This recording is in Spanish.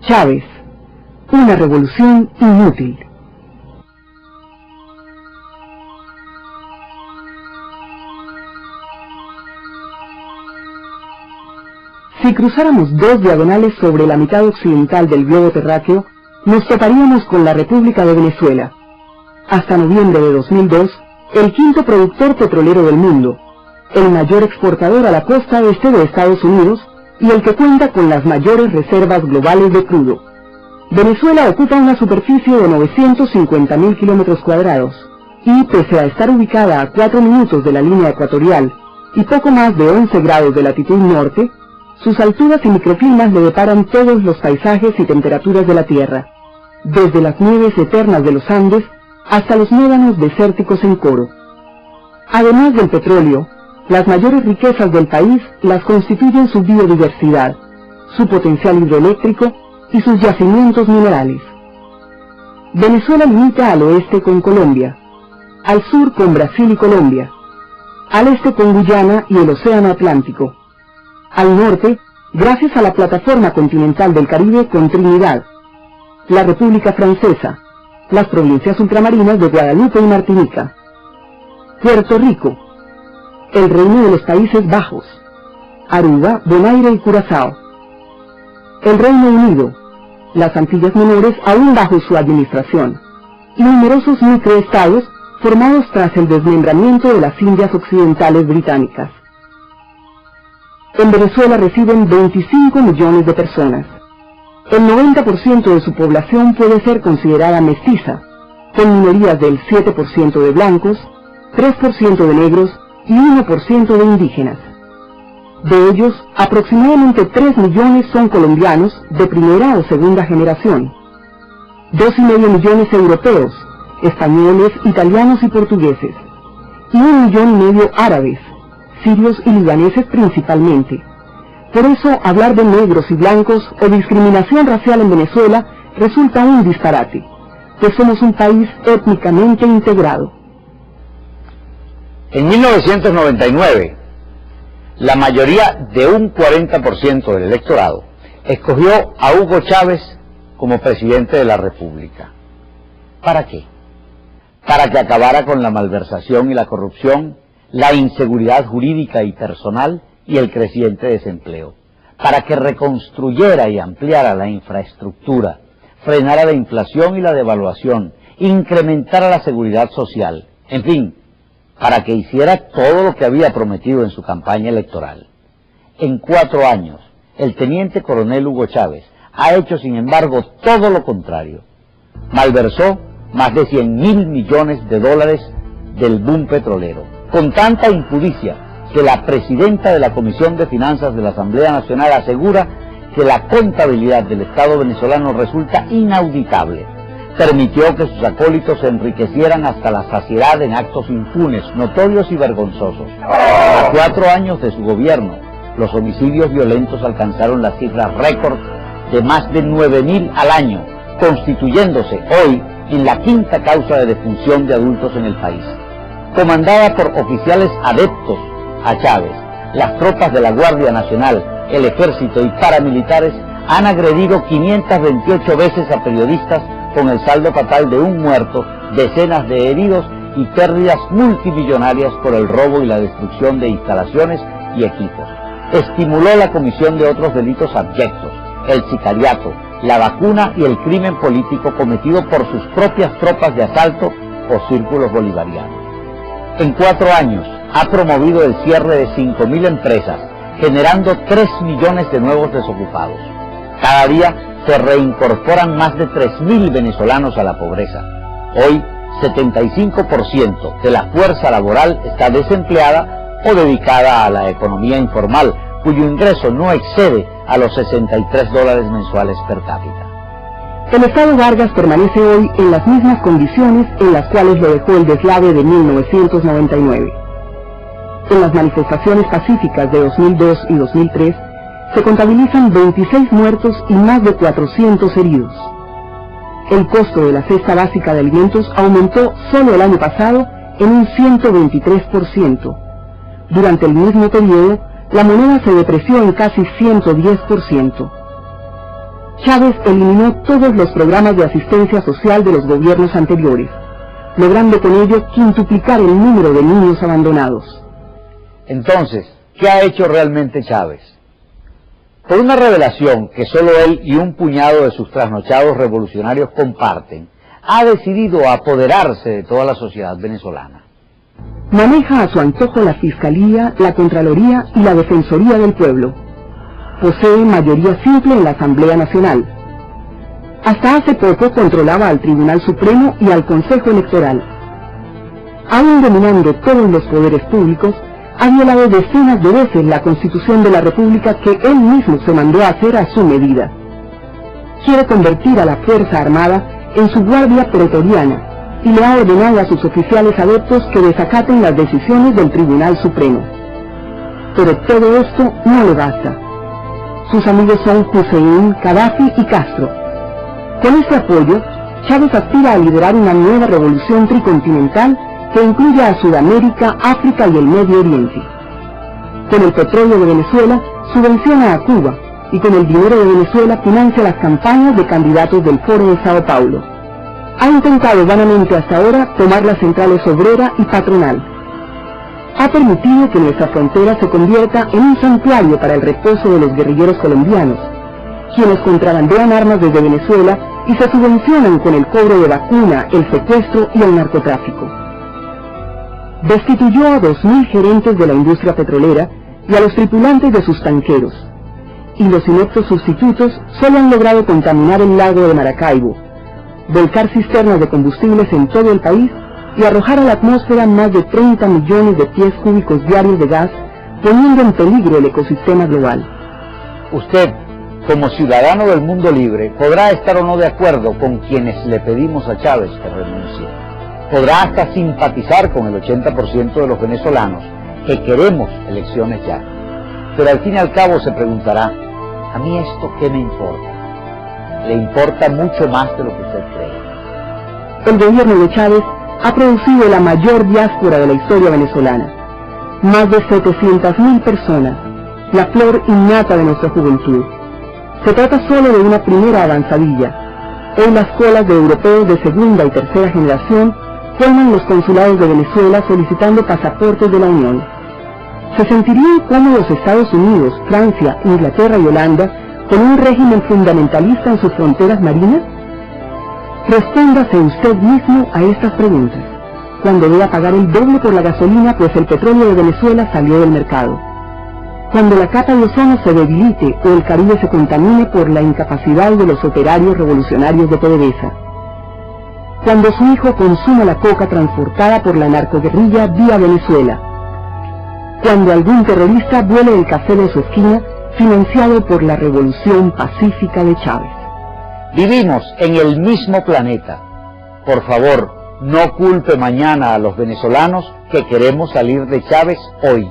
Chávez, una revolución inútil. Si cruzáramos dos diagonales sobre la mitad occidental del globo terráqueo, nos toparíamos con la República de Venezuela. Hasta noviembre de 2002, el quinto productor petrolero del mundo, el mayor exportador a la costa este de Estados Unidos y el que cuenta con las mayores reservas globales de crudo. Venezuela ocupa una superficie de 950.000 kilómetros cuadrados y, pese a estar ubicada a 4 minutos de la línea ecuatorial y poco más de 11 grados de latitud norte, sus alturas y microclimas le deparan todos los paisajes y temperaturas de la Tierra, desde las nieves eternas de los Andes hasta los médanos desérticos en Coro. Además del petróleo, las mayores riquezas del país las constituyen su biodiversidad, su potencial hidroeléctrico y sus yacimientos minerales. Venezuela limita al oeste con Colombia, al sur con Brasil y Colombia, al este con Guyana y el Océano Atlántico, al norte, gracias a la plataforma continental del Caribe con Trinidad, la República Francesa, las provincias ultramarinas de Guadalupe y Martinica, Puerto Rico, el Reino de los Países Bajos, Aruba, Bonaire y Curazao, el Reino Unido, las Antillas Menores aún bajo su administración, y numerosos microestados formados tras el desmembramiento de las Indias Occidentales británicas. En Venezuela residen 25 millones de personas. El 90% de su población puede ser considerada mestiza, con minorías del 7% de blancos, 3% de negros y 1% de indígenas. De ellos, aproximadamente 3 millones son colombianos de primera o segunda generación, 2,5 millones europeos, españoles, italianos y portugueses, y 1,5 millones árabes, sirios y libaneses principalmente. Por eso, hablar de negros y blancos o discriminación racial en Venezuela resulta un disparate, pues somos un país étnicamente integrado. En 1999, la mayoría de un 40% del electorado escogió a Hugo Chávez como presidente de la República. ¿Para qué? Para que acabara con la malversación y la corrupción, la inseguridad jurídica y personal y el creciente desempleo, para que reconstruyera y ampliara la infraestructura, frenara la inflación y la devaluación, incrementara la seguridad social, en fin, para que hiciera todo lo que había prometido en su campaña electoral. En 4 años, el teniente coronel Hugo Chávez ha hecho, sin embargo, todo lo contrario. Malversó más de 100.000 millones de dólares del boom petrolero, con tanta impudicia que la presidenta de la Comisión de Finanzas de la Asamblea Nacional asegura que la contabilidad del Estado venezolano resulta inauditable. Permitió que sus acólitos se enriquecieran hasta la saciedad en actos impunes, notorios y vergonzosos. A 4 años de su gobierno, los homicidios violentos alcanzaron la cifra récord de más de 9.000 al año, constituyéndose hoy en la 5ª causa de defunción de adultos en el país. Comandada por oficiales adeptos a Chávez, las tropas de la Guardia Nacional, el Ejército y paramilitares han agredido 528 veces a periodistas con el saldo fatal de 1 muerto, decenas de heridos y pérdidas multimillonarias por el robo y la destrucción de instalaciones y equipos. Estimuló la comisión de otros delitos abyectos, el sicariato, la vacuna y el crimen político cometido por sus propias tropas de asalto o círculos bolivarianos. En 4 años ha promovido el cierre de 5.000 empresas, generando 3 millones de nuevos desocupados. Cada día se reincorporan más de 3.000 venezolanos a la pobreza. Hoy, 75% de la fuerza laboral está desempleada o dedicada a la economía informal, cuyo ingreso no excede a los $63 mensuales per cápita. El Estado Vargas permanece hoy en las mismas condiciones en las cuales lo dejó el deslave de 1999. En las manifestaciones pacíficas de 2002 y 2003, se contabilizan 26 muertos y más de 400 heridos. El costo de la cesta básica de alimentos aumentó solo el año pasado en un 123%. Durante el mismo periodo, la moneda se depreció en casi 110%. Chávez eliminó todos los programas de asistencia social de los gobiernos anteriores, logrando con ello quintuplicar el número de niños abandonados. Entonces, ¿qué ha hecho realmente Chávez? Por una revelación que solo él y un puñado de sus trasnochados revolucionarios comparten, ha decidido apoderarse de toda la sociedad venezolana. Maneja a su antojo la Fiscalía, la Contraloría y la Defensoría del Pueblo. Posee mayoría simple en la Asamblea Nacional. Hasta hace poco controlaba al Tribunal Supremo y al Consejo Electoral. Aún dominando todos los poderes públicos, ha violado decenas de veces la Constitución de la República que él mismo se mandó a hacer a su medida. Quiere convertir a la Fuerza Armada en su guardia pretoriana y le ha ordenado a sus oficiales adeptos que desacaten las decisiones del Tribunal Supremo. Pero todo esto no le basta. Sus amigos son Hussein, Gaddafi y Castro. Con este apoyo, Chávez aspira a liderar una nueva revolución tricontinental que incluya a Sudamérica, África y el Medio Oriente. Con el petróleo de Venezuela, subvenciona a Cuba, y con el dinero de Venezuela financia las campañas de candidatos del Foro de Sao Paulo. Ha intentado vanamente hasta ahora tomar las centrales obrera y patronal. Ha permitido que nuestra frontera se convierta en un santuario para el reposo de los guerrilleros colombianos, quienes contrabandean armas desde Venezuela y se subvencionan con el cobro de vacuna, el secuestro y el narcotráfico. Destituyó a 2.000 gerentes de la industria petrolera y a los tripulantes de sus tanqueros, y los ineptos sustitutos solo han logrado contaminar el lago de Maracaibo, volcar cisternas de combustibles en todo el país y arrojar a la atmósfera más de 30 millones de pies cúbicos diarios de gas, poniendo en peligro el ecosistema global. Usted, como ciudadano del mundo libre, podrá estar o no de acuerdo con quienes le pedimos a Chávez que renuncie. Podrá hasta simpatizar con el 80% de los venezolanos que queremos elecciones ya. Pero al fin y al cabo se preguntará, ¿a mí esto qué me importa? Le importa mucho más de lo que usted cree. El gobierno de Chávez ha producido la mayor diáspora de la historia venezolana. Más de 700.000 personas, la flor innata de nuestra juventud. Se trata solo de una primera avanzadilla. Hoy las colas de europeos de segunda y tercera generación colman los consulados de Venezuela solicitando pasaportes de la Unión. ¿Se sentirían cómodos Estados Unidos, Francia, Inglaterra y Holanda con un régimen fundamentalista en sus fronteras marinas? Respóndase usted mismo a estas preguntas, cuando deba pagar el doble por la gasolina pues el petróleo de Venezuela salió del mercado. Cuando la capa de ozono se debilite o el Caribe se contamine por la incapacidad de los operarios revolucionarios de PDVSA. Cuando su hijo consuma la coca transportada por la narcoguerrilla vía Venezuela. Cuando algún terrorista vuele el café de su esquina financiado por la revolución pacífica de Chávez. Vivimos en el mismo planeta. Por favor, no culpe mañana a los venezolanos que queremos salir de Chávez hoy.